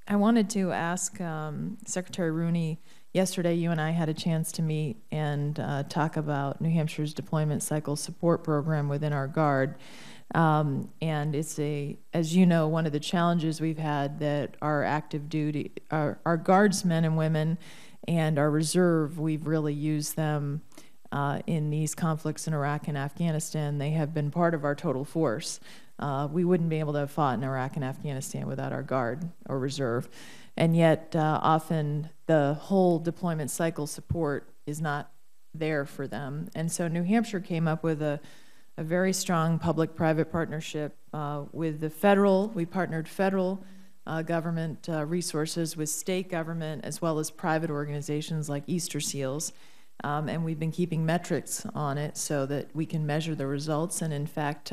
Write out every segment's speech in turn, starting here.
I wanted to ask Secretary Rooney, yesterday you and I had a chance to meet and talk about New Hampshire's deployment cycle support program within our Guard. And it's as you know, one of the challenges we've had that our active duty, our Guardsmen and women and our reserve, we've really used them in these conflicts in Iraq and Afghanistan. They have been part of our total force. We wouldn't be able to have fought in Iraq and Afghanistan without our Guard or reserve. And yet, often the whole deployment cycle support is not there for them. And so New Hampshire came up with a very strong public-private partnership with the federal. We partnered federal government resources with state government as well as private organizations like Easter SEALs. And we've been keeping metrics on it so that we can measure the results. And in fact,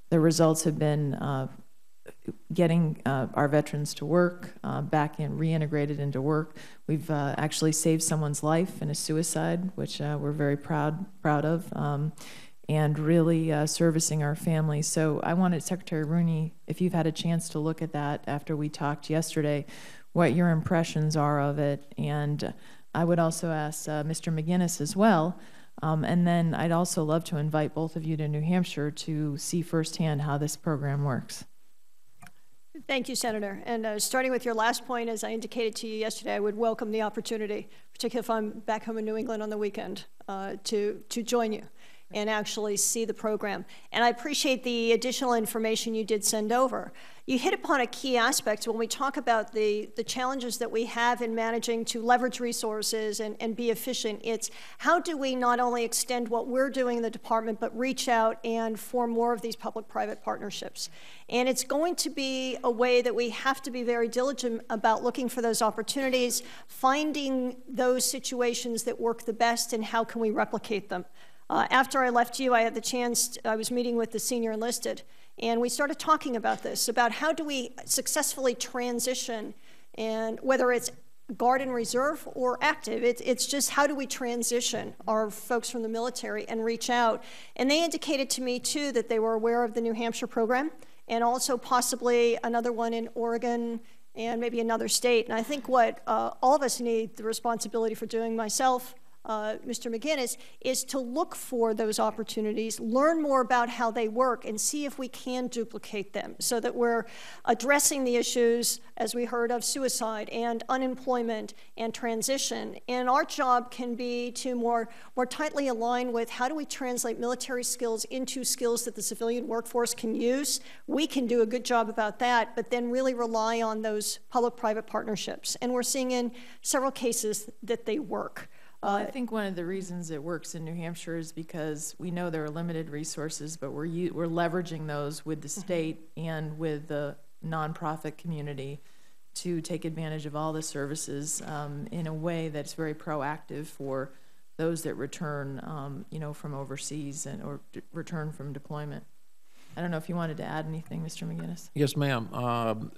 the results have been getting our veterans to work, back in, reintegrated into work. We've actually saved someone's life in a suicide, which we're very proud of, and really servicing our families. So I wanted Secretary Rooney, if you've had a chance to look at that after we talked yesterday, what your impressions are of it. And I would also ask Mr. McGinnis as well. And then I'd also love to invite both of you to New Hampshire to see firsthand how this program works. Thank you, Senator. And starting with your last point, as I indicated to you yesterday, I would welcome the opportunity, particularly if I'm back home in New England on the weekend, to join you and actually see the program. And I appreciate the additional information you did send over. You hit upon a key aspect when we talk about the challenges that we have in managing to leverage resources and be efficient. It's how do we not only extend what we're doing in the department, but reach out and form more of these public-private partnerships. And it's going to be a way that we have to be very diligent about looking for those opportunities, finding those situations that work the best, and how can we replicate them. After I left you, I had the chance, I was meeting with the senior enlisted, and we started talking about this, about how do we successfully transition, and whether it's Guard and Reserve or active, it's just how do we transition our folks from the military and reach out. And they indicated to me, too, that they were aware of the New Hampshire program, and also possibly another one in Oregon and maybe another state. And I think what all of us need the responsibility for doing, myself, Mr. McGinnis, is to look for those opportunities, learn more about how they work, and see if we can duplicate them so that we're addressing the issues, as we heard, of suicide and unemployment and transition. And our job can be to more tightly align with how do we translate military skills into skills that the civilian workforce can use. We can do a good job about that, but then really rely on those public-private partnerships. And we're seeing in several cases that they work. Well, I think one of the reasons it works in New Hampshire is because we know there are limited resources, but we're leveraging those with the state and with the nonprofit community to take advantage of all the services in a way that's very proactive for those that return, you know, from overseas or return from deployment. I don't know if you wanted to add anything, Mr. McGinnis. Yes, ma'am.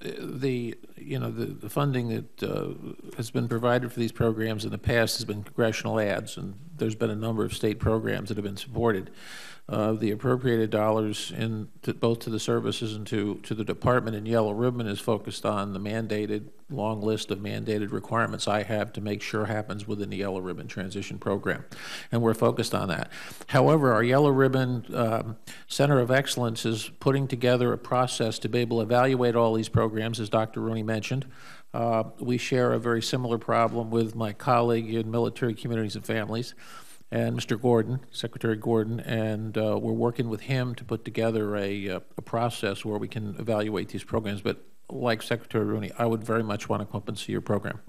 The funding that has been provided for these programs in the past has been congressional ads, and there's been a number of state programs that have been supported. The appropriated dollars both to the services and to the department in Yellow Ribbon is focused on the mandated long list of mandated requirements I have to make sure happens within the Yellow Ribbon transition program, and we're focused on that. However, our Yellow Ribbon Center of Excellence is putting together a process to be able to evaluate all these programs, as Dr. Rooney mentioned. We share a very similar problem with my colleague in Military Communities and Families, and Mr. Gordon, Secretary Gordon, and we're working with him to put together a process where we can evaluate these programs. But like Secretary Rooney, I would very much want to come up and see your program.